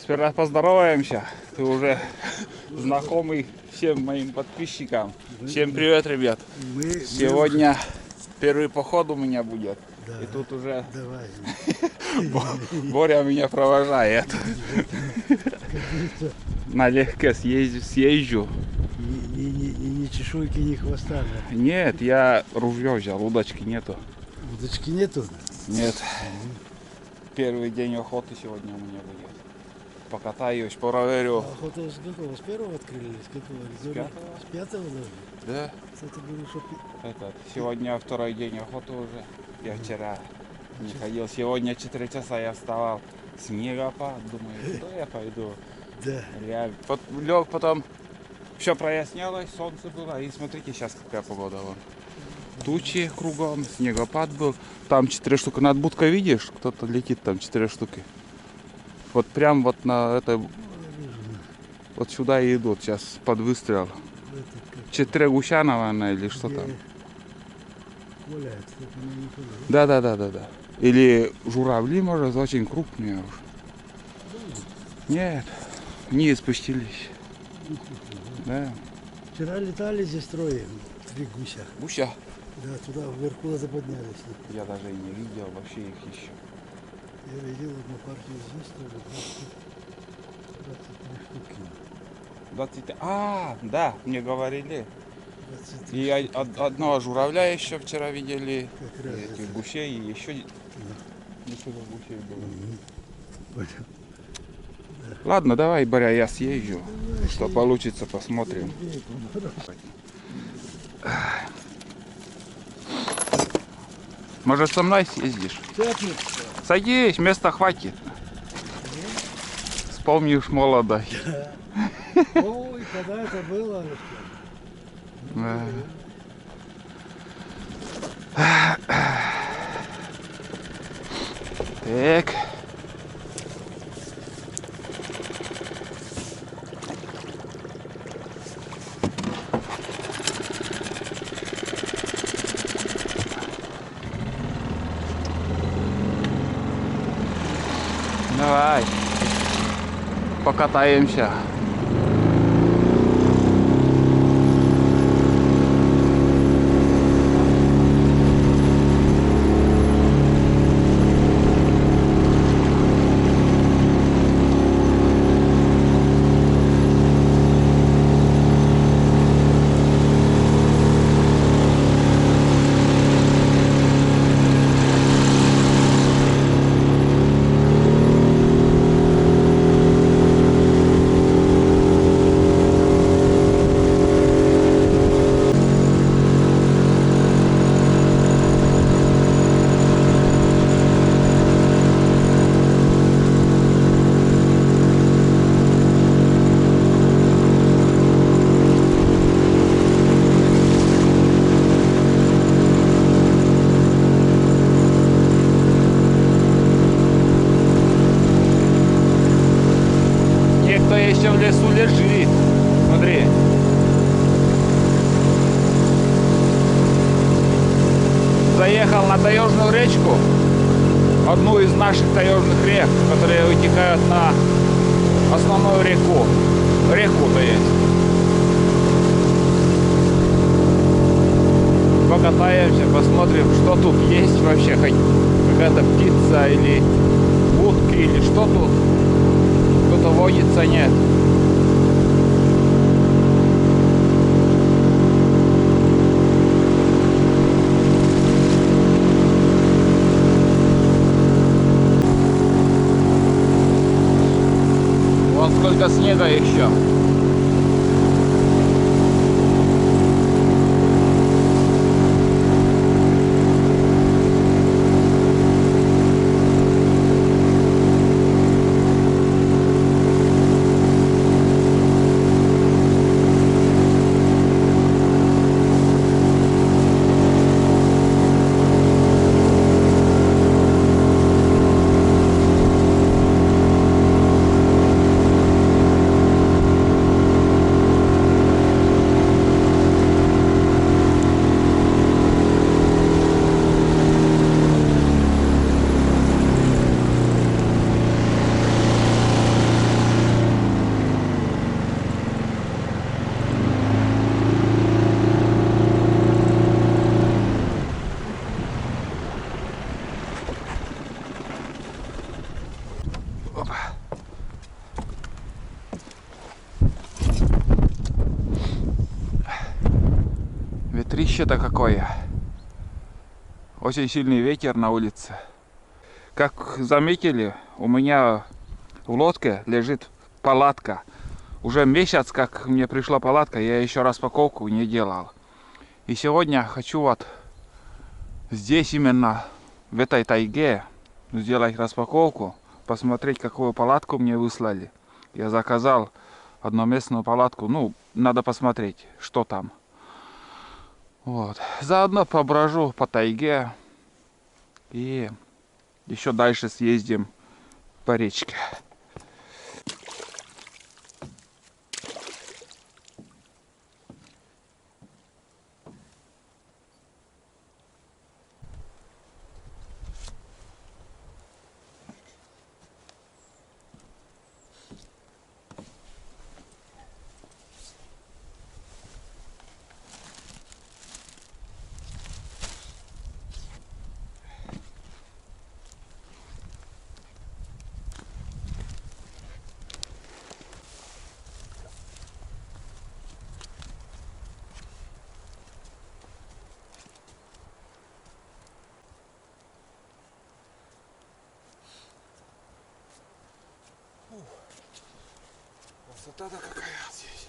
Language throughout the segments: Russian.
Сперва поздороваемся. Ты уже знакомый всем моим подписчикам. Всем привет, ребят. Сегодня первый поход у меня будет. Да, и тут уже давай. Боря меня провожает. Налегке съезжу. Ни чешуйки, ни хвоста. Да? Нет, я ружье взял, удочки нету. Удочки нету? Нет. Первый день охоты сегодня у меня будет. Покатаюсь, проверю. А охота с какого? С первого открыли? С какого? С пятого. С пятого даже? Да. Кстати, говорю, что... Сегодня второй день охоты уже. Я вчера не ходил. Сегодня 4 часа я вставал. Снегопад. Думаю, что я пойду. Да. Я лег, потом все прояснялось, солнце было. И смотрите, сейчас какая погода. Вон. Тучи кругом, снегопад был. Там 4 штуки над будкой, видишь? Кто-то летит там 4 штуки. Вот прям вот на это... Вот сюда и идут сейчас под выстрел. 4 гуся, наверное, или что там. Гуляет, Да. Или журавли, может, очень крупные уже. Нет, вниз спустились. Да. Вчера летали здесь трое, 3 гуся. Гуся? Да, туда вверху поднялись. Я даже и не видел вообще их еще. Я видел одну партию здесь тоже, 23 штуки. 20... да, мне говорили. 23 И штуки. одного журавля еще вчера видели. Как раз И этих это. гусей, и еще Да. несколько гусей было. Понял. Ладно, давай, Боря, я съезжу. Что получится, посмотрим. Может, со мной съездишь? Садись, места хватит. Вспомнишь молодость. Ой, когда это было? Да. Так. Давай. Покатаемся. В лесу лежит. Смотри. Заехал на таежную речку. Одну из наших таежных рек, которые вытекают на основную реку. Реку-то есть. Покатаемся, посмотрим, что тут есть вообще. Хоть какая-то птица или утки, или что тут. Кто-то водится, нет. Вон сколько снега еще. Опа. Ветрище-то какое. Очень сильный ветер на улице. Как заметили, у меня в лодке лежит палатка. Уже месяц, как мне пришла палатка, я еще распаковку не делал. И сегодня хочу вот здесь именно, в этой тайге, сделать распаковку, посмотреть, какую палатку мне выслали. Я заказал одноместную палатку, ну, надо посмотреть, что там. Вот. Заодно поброжу по тайге и еще дальше съездим по речке. Красота-то какая здесь.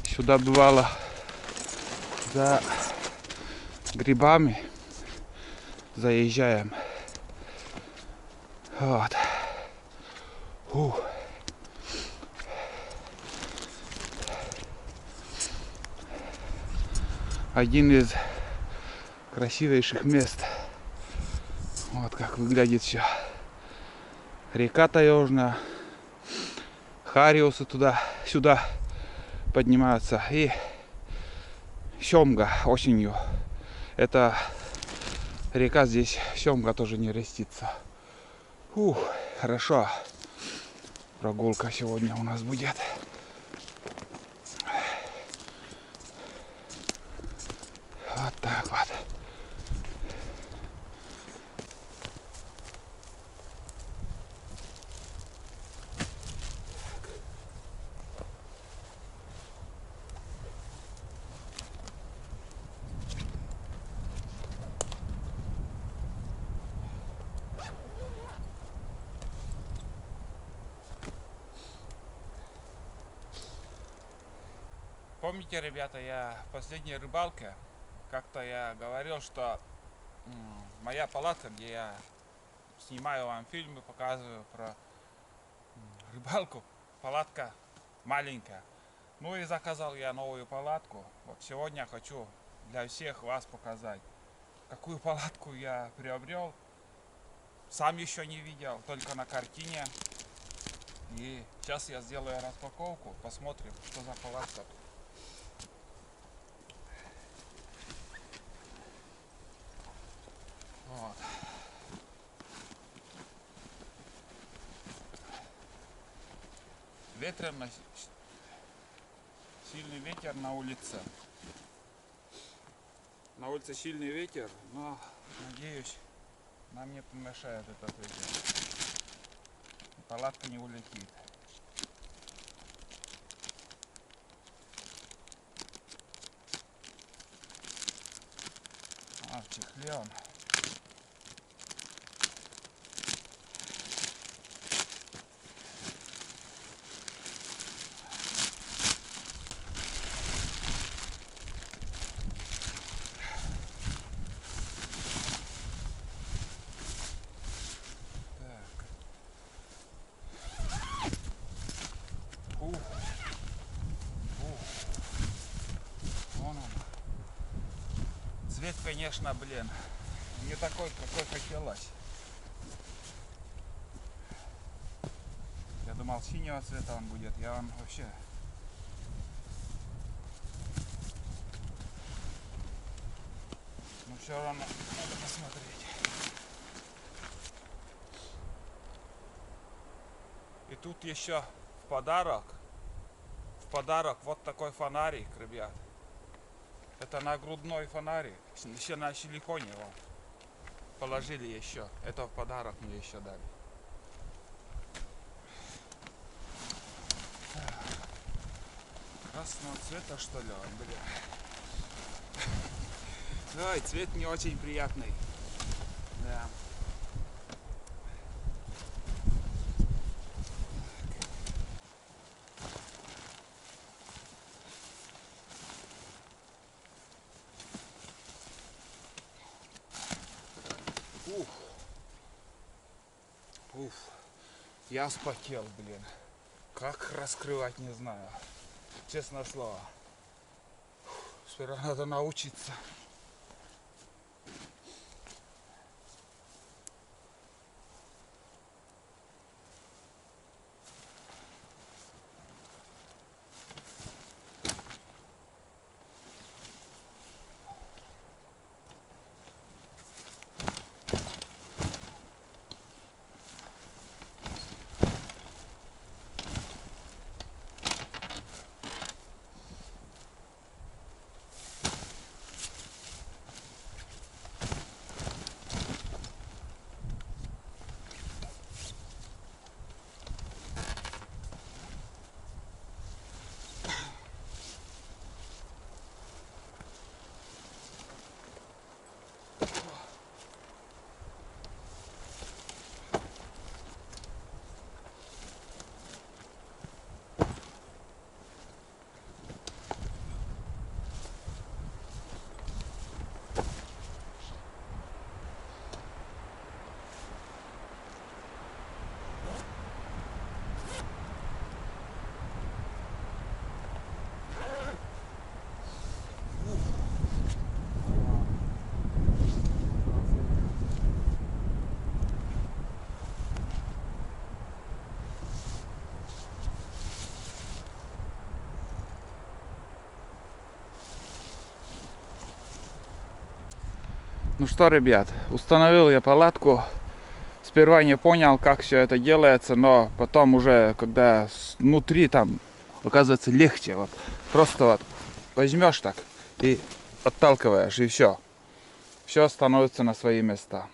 Сюда бывало за грибами заезжаем. Вот. Один из красивейших мест. Вот как выглядит все. Река таежная. Хариусы туда-сюда поднимаются. И семга осенью. Это река, здесь семга тоже не растится. Фух, хорошо. Прогулка сегодня у нас будет. Вот так вот. Помните, ребята, я в последней рыбалке как-то я говорил, что моя палатка, где я снимаю вам фильмы, показываю про рыбалку, палатка маленькая. Ну и заказал я новую палатку. Вот сегодня хочу для всех вас показать, какую палатку я приобрел. Сам еще не видел, только на картине. И сейчас я сделаю распаковку, посмотрим, что за палатка. Вот. Ветрено, сильный ветер на улице. На улице сильный ветер, но надеюсь, нам не помешает этот ветер. Палатка не улетит. А, в чехле он. Вон он. Цвет, конечно, блин, не такой, какой хотелось. Я думал, синего цвета он будет. Я вам вообще... Но все равно надо посмотреть. И тут еще в подарок вот такой фонарик, ребят. Это нагрудной фонарик, еще на силиконе. Вот. положили еще. Это в подарок мне еще дали. Красного цвета, что ли, он, блин. Ой, цвет не очень приятный. Да. Уф. Уф. Я вспотел, блин. Как раскрывать, не знаю. Честное слово. Сперва надо научиться. Ну что, ребят, установил я палатку. Сперва не понял, как все это делается, но потом уже, когда внутри там, оказывается, легче. Вот просто вот возьмешь так и отталкиваешь, и все. Все становится на свои места.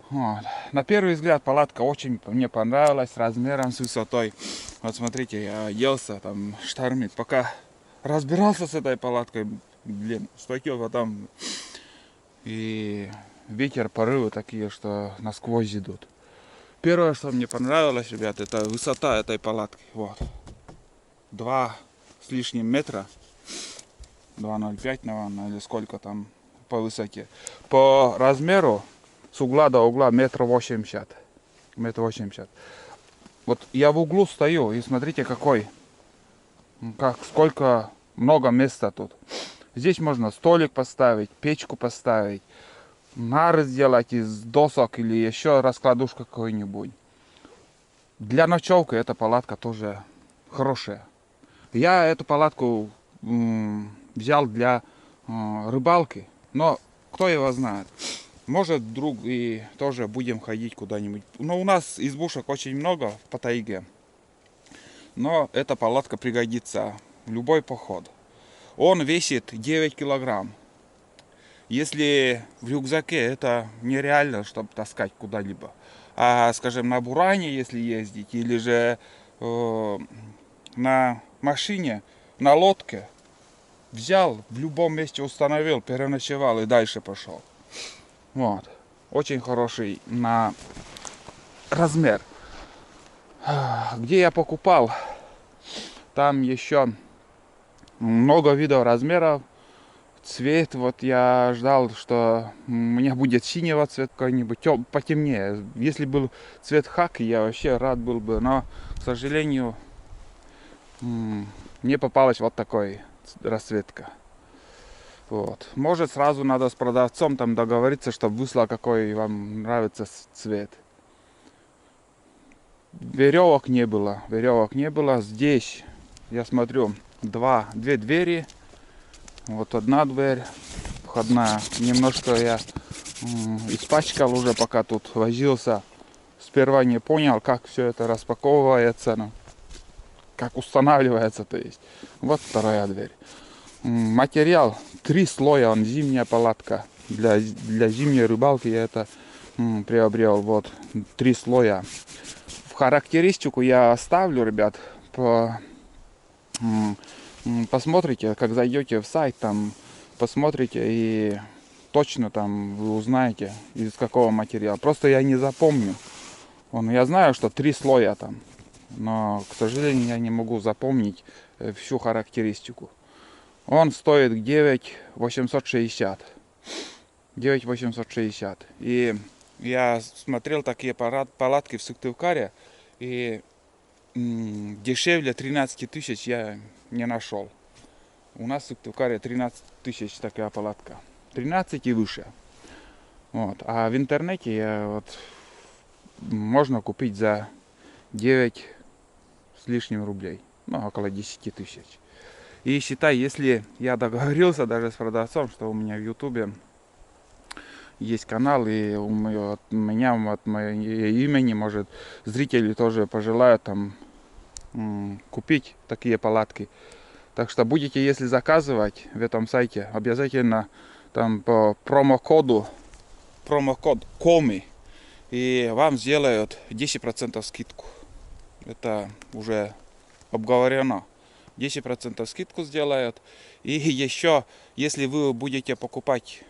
Вот. На первый взгляд палатка очень мне понравилась, размером, с высотой. Вот смотрите, я оделся, там штормит. Пока разбирался с этой палаткой, блин, стойки потом. И ветер, порывы такие, что насквозь идут. Первое, что мне понравилось, ребят, это высота этой палатки. Вот. 2 с лишним метра. 2,05, наверное, или сколько там по высоте. По размеру с угла до угла 1,80 м. 1,80 м. Вот я в углу стою, и смотрите, сколько много места тут. Здесь можно столик поставить, печку поставить, нары сделать из досок или еще раскладушка какой-нибудь. Для ночевки эта палатка тоже хорошая. Я эту палатку взял для рыбалки, но кто его знает. Может, вдруг и тоже будем ходить куда-нибудь. Но у нас избушек очень много по тайге. Но эта палатка пригодится в любой поход. Он весит 9 килограмм. Если в рюкзаке, это нереально, чтобы таскать куда-либо. А, скажем, на буране, если ездить, или же на машине, на лодке, взял, в любом месте установил, переночевал и дальше пошел. Вот. Очень хороший на размер. Где я покупал, там еще много видов размеров. Цвет, вот я ждал, что у меня будет синего цвета какой-нибудь, потемнее. Если был цвет хаки, я вообще рад был бы, но, к сожалению, мне попалась вот такой расцветка. Вот. Может, сразу надо с продавцом там договориться, чтобы выслал, какой вам нравится цвет. Веревок не было. Здесь, я смотрю, две двери. Вот одна дверь, входная. Немножко я испачкал уже, пока тут возился. Сперва не понял, как все это распаковывается, ну, как устанавливается, то есть. Вот вторая дверь. Материал 3 слоя, он зимняя палатка. для зимней рыбалки я это приобрел. Вот 3 слоя. В характеристику я оставлю, ребят. Посмотрите, как зайдете в сайт, там посмотрите и точно там вы узнаете, из какого материала. Просто я не запомню. Я знаю, что 3 слоя там, но, к сожалению, я не могу запомнить всю характеристику. Он стоит 9 860. 9 860. И я смотрел такие палатки в Сыктывкаре, и дешевле 13 тысяч я не нашел. У нас в Сыктывкаре 13 тысяч такая палатка. 13 и выше. Вот. А в интернете можно купить за 9 с лишним рублей. Около 10 тысяч. И считай, если я договорился даже с продавцом, что у меня в Ютубе есть канал, и от меня, от моего имени, может, зрители тоже пожелают там купить такие палатки. Так что будете, если заказывать в этом сайте, обязательно там по промокод KOMI, и вам сделают 10% скидку. Это уже обговорено. 10% скидку сделают. И еще, если вы будете покупать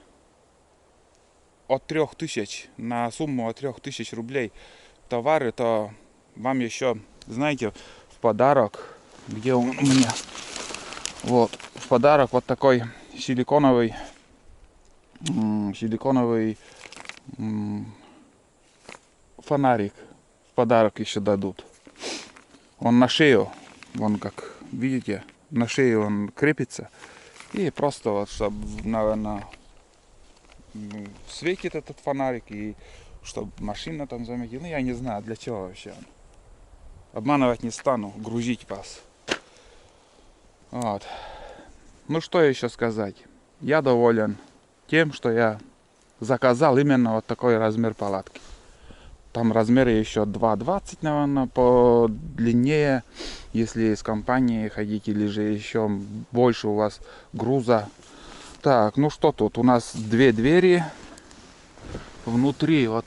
от 3000 на сумму от 3000 рублей товары, то вам еще, знаете, в подарок, где он у меня, вот, в подарок вот такой силиконовый фонарик в подарок еще дадут. Он на шею, вон как видите, на шею он крепится, и просто вот, чтобы, наверное, светит этот фонарик, и чтобы машина там заметила. Я не знаю, для чего вообще он. Обманывать не стану, грузить вас. Вот. Ну что еще сказать? Я доволен тем, что я заказал именно вот такой размер палатки. Там размеры еще 2,20, наверное, по длиннее. Если из компании ходить, или же еще больше у вас груза. Так, ну что тут? У нас 2 двери. Внутри вот...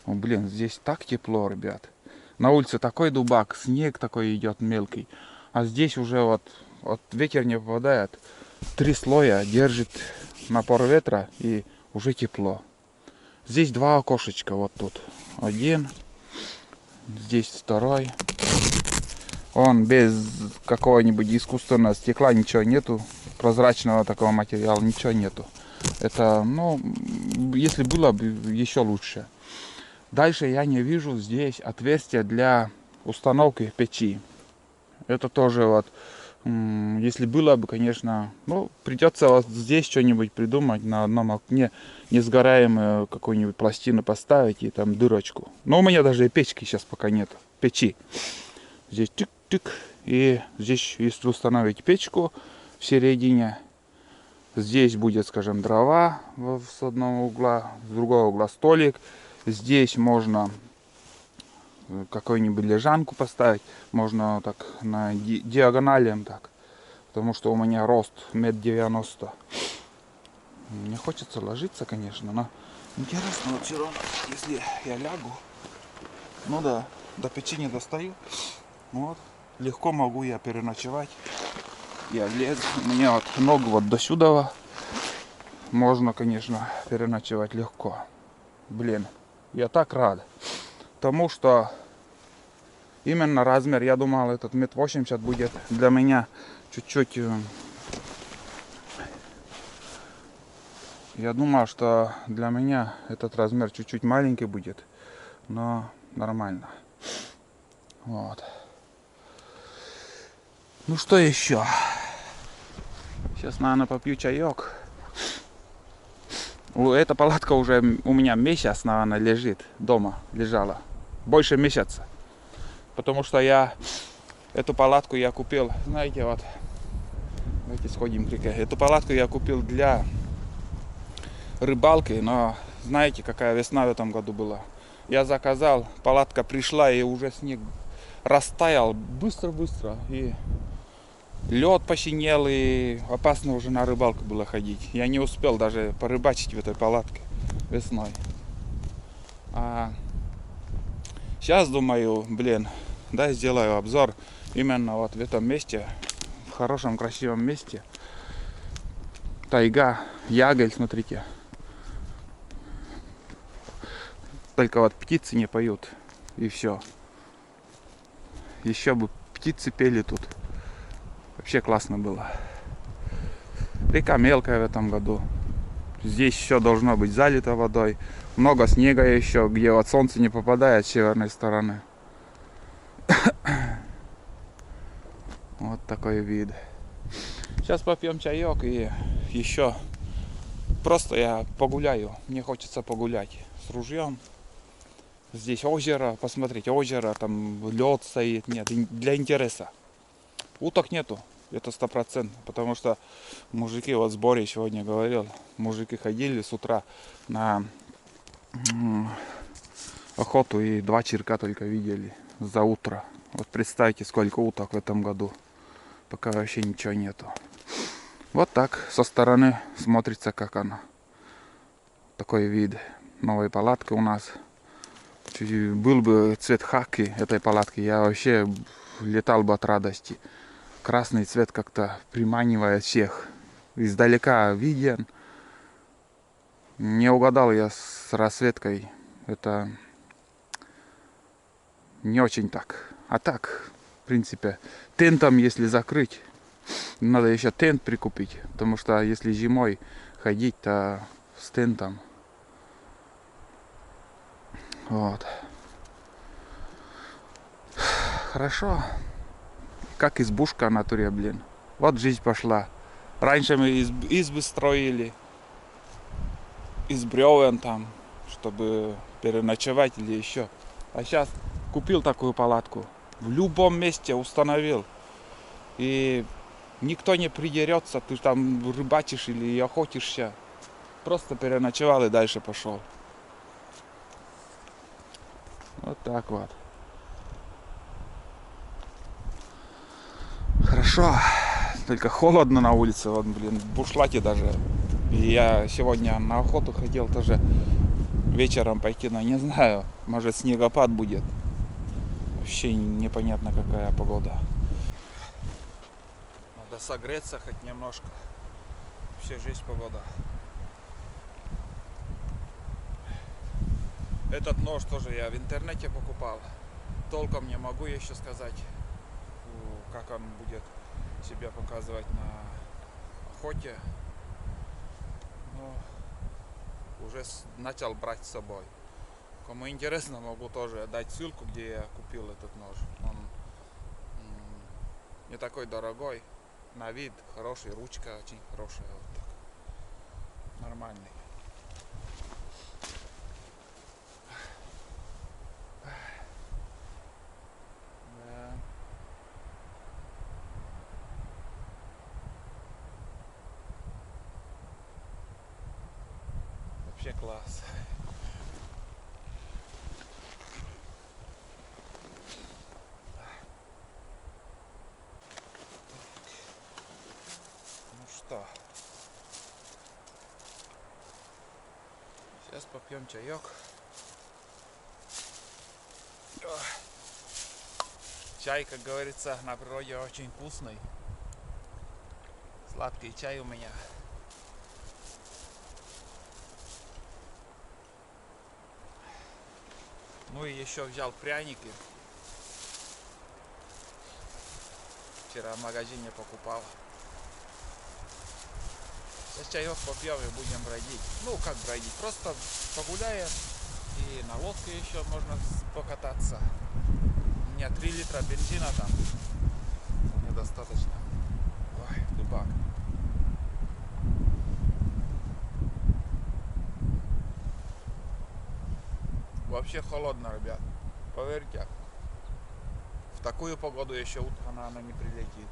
блин, здесь так тепло, ребят. На улице такой дубак, снег такой идет мелкий. А здесь уже вот ветер не попадает. 3 слоя, держит напор ветра, и уже тепло. Здесь 2 окошечка, вот тут. Один. Здесь второй. Он без какого-нибудь искусственного стекла, ничего нету. Прозрачного такого материала, ничего нету. Это, если было бы, еще лучше. Дальше я не вижу здесь отверстия для установки печи. Это тоже вот, если было бы, конечно, придется вот здесь что-нибудь придумать, на одном окне несгораемую какую-нибудь пластину поставить и там дырочку. Но у меня даже и печки сейчас пока нет, печи. Здесь тык-тык, и здесь, если установить печку в середине, здесь будет, скажем, дрова с одного угла, с другого угла столик. Здесь можно какую-нибудь лежанку поставить, можно так на диагонали, так, потому что у меня рост 1,90 м. Мне хочется ложиться, конечно, но интересно, вот все равно, если я лягу, до печи не достаю, вот, легко могу я переночевать. Я влез, у меня вот ногу вот до сюда, можно, конечно, переночевать легко. Блин, я так рад тому, что именно размер, я думал, этот 1,80 м будет для меня чуть-чуть. Я думал, что для меня этот размер чуть-чуть маленький будет, но нормально. Вот. Ну что еще? Сейчас, наверное, попью чаек. Эта палатка уже у меня месяц, наверное, лежит дома, лежала. Больше месяца. Потому что эту палатку я купил, знаете, вот, давайте сходим к реке. Эту палатку я купил для рыбалки, но знаете, какая весна в этом году была? Я заказал, палатка пришла, и уже снег растаял быстро-быстро. И Лед посинел, и опасно уже на рыбалку было ходить. Я не успел даже порыбачить в этой палатке весной. А сейчас думаю, блин, дай сделаю обзор именно вот в этом месте, в хорошем красивом месте. Тайга, Яголь, смотрите. Только вот птицы не поют, и все. Еще бы птицы пели тут. Вообще классно было. Река мелкая в этом году. Здесь еще должно быть залито водой. Много снега еще, где вот солнце не попадает с северной стороны. Вот такой вид. Сейчас попьем чаек и еще просто я погуляю. Мне хочется погулять с ружьем. Здесь озеро, посмотреть озеро, там лед стоит. Нет, для интереса. Уток нету, это 100%. Потому что мужики, вот в сборе сегодня говорил, мужики ходили с утра на охоту и 2 черка только видели за утро. Вот представьте, сколько уток в этом году. Пока вообще ничего нету. Вот так со стороны смотрится, как она. Такой вид новой палатки у нас. Был бы цвет хаки этой палатки, я вообще летал бы от радости. Красный цвет как-то приманивает всех. Издалека виден. Не угадал я с расцветкой. Это не очень так. А так, в принципе, тентом если закрыть, надо еще тент прикупить. Потому что если зимой ходить, то с тентом. Вот. Хорошо. Как избушка в натуре, блин. Вот жизнь пошла. Раньше мы избы строили. Из бревен там, чтобы переночевать или еще. А сейчас купил такую палатку. В любом месте установил. И никто не придерется. Ты там рыбачишь или охотишься. Просто переночевал и дальше пошел. Вот так вот. Хорошо. Только холодно на улице. Вот, блин, в бушлате даже. И я сегодня на охоту хотел тоже вечером пойти, но не знаю. Может, снегопад будет. Вообще непонятно, какая погода. Надо согреться хоть немножко. Вообще жизнь погода. Этот нож тоже я в интернете покупал. Толком не могу еще сказать, как он будет себя показывать на охоте. Но уже начал брать с собой. Кому интересно, могу тоже дать ссылку, где я купил этот нож. Он не такой дорогой. На вид хороший, ручка очень хорошая. Вот так. Нормальный. Да. Вообще класс. Ну что, сейчас попьем чаек. Чай, как говорится, на природе очень вкусный. Сладкий чай у меня. Ну и еще взял пряники. Вчера в магазине покупал. Сейчас чаек попьем и будем бродить. Ну как бродить? Просто погуляем. И на лодке еще можно покататься. У меня 3 литра бензина там. Недостаточно. Ой, дубак. Вообще холодно, ребят. Поверьте. В такую погоду еще утка, она не прилетит.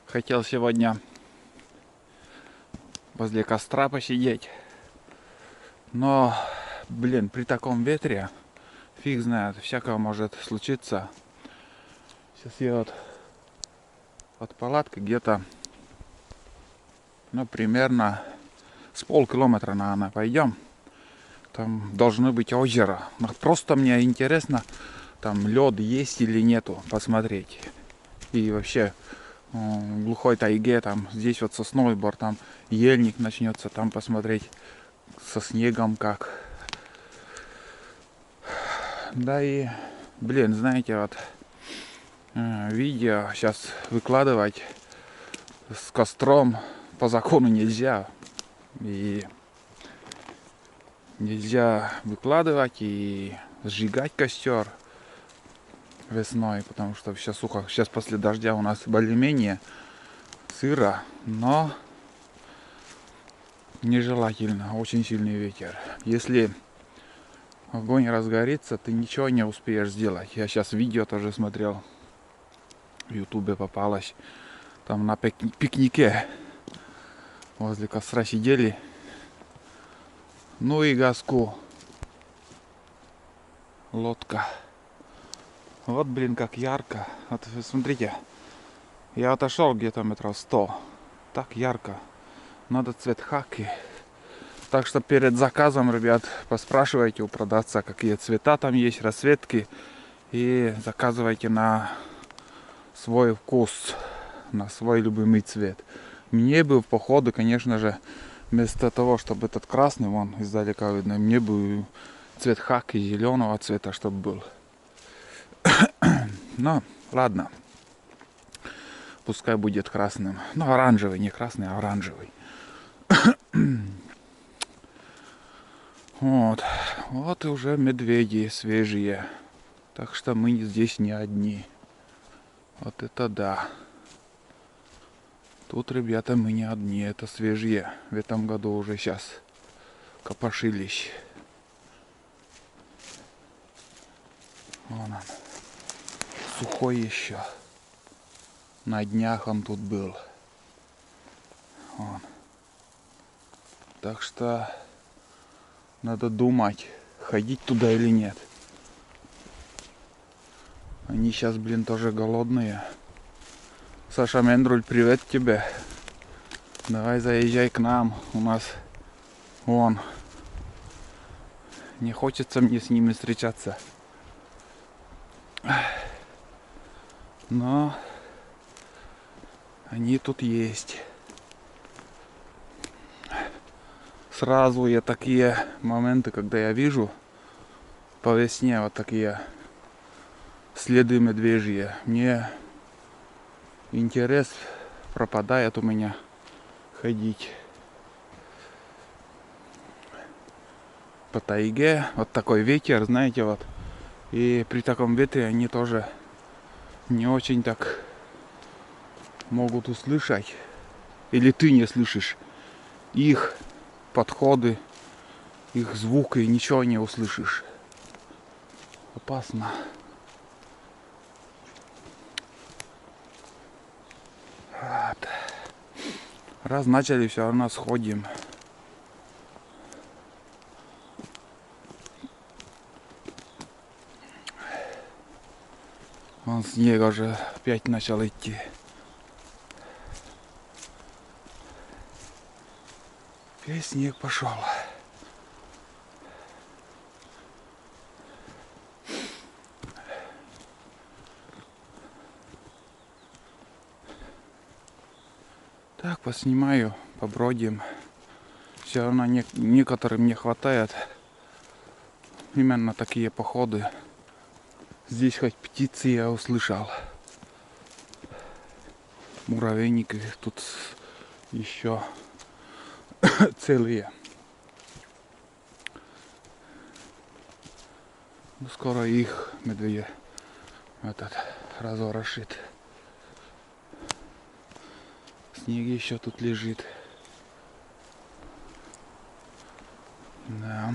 Хотел сегодня возле костра посидеть. Но, блин, при таком ветре, фиг знает, всякого может случиться. Сейчас я вот от палатки где-то, ну, примерно с полкилометра, наверное, пойдем. Там должно быть озеро. Но просто мне интересно, там лед есть или нету, посмотреть. И вообще в глухой тайге, там здесь вот сосновый бор, там ельник начнется, там посмотреть со снегом как. Да и, блин, знаете, вот видео сейчас выкладывать с костром по закону нельзя. И нельзя выкладывать и сжигать костер весной, потому что сейчас сухо. Сейчас после дождя у нас более-менее сыро, но нежелательно, очень сильный ветер. Если огонь разгорится, ты ничего не успеешь сделать. Я сейчас видео тоже смотрел, в ютубе попалось, там на пикнике возле костра сидели, ну и газку, лодка. Вот, блин, как ярко. Вот смотрите, я отошел где-то метров 100. Так ярко. Надо цвет хаки. Так что перед заказом, ребят, поспрашивайте у продавца, какие цвета там есть, расцветки. И заказывайте на свой вкус, на свой любимый цвет. Мне бы в походы, конечно же, вместо того, чтобы этот красный, вон издалека видно, мне бы цвет хаки зеленого цвета, чтобы был. Но ладно, пускай будет красным. Ну, оранжевый, не красный, а оранжевый. Вот. Вот и уже медведи свежие. Так что мы здесь не одни. Вот это да. Тут, ребята, мы не одни. Это свежие. В этом году уже сейчас копошились. Вон он. Сухой еще. На днях он тут был. Вон. Так что надо думать, ходить туда или нет. Они сейчас, блин, тоже голодные. Саша Мендруль, привет тебе. Давай заезжай к нам. У нас вон. Не хочется мне с ними встречаться. Но они тут есть. Сразу я такие моменты, когда я вижу по весне вот такие следы медвежьи, мне интерес пропадает у меня ходить по тайге. Вот такой ветер, знаете, вот. И при таком ветре они тоже не очень так могут услышать. Или ты не слышишь их подходы, их звуки, ничего не услышишь. Опасно. Вот. Раз начали, все равно сходим. Вон снег уже опять начал идти. Опять снег пошел. Так, поснимаю, побродим. Все равно некоторым не хватает именно такие походы. Здесь хоть птицы я услышал. Муравейники тут еще целые. Ну, скоро их медведь этот разворошит. Снег еще тут лежит. Да.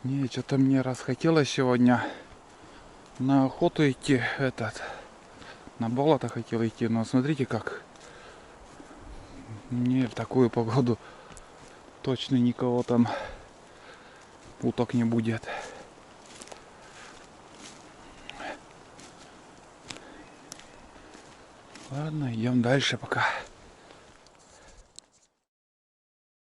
Не, что-то мне расхотелось сегодня на охоту идти На болото хотел идти, но смотрите как. Не, в такую погоду точно никого там уток не будет. Ладно, идем дальше пока.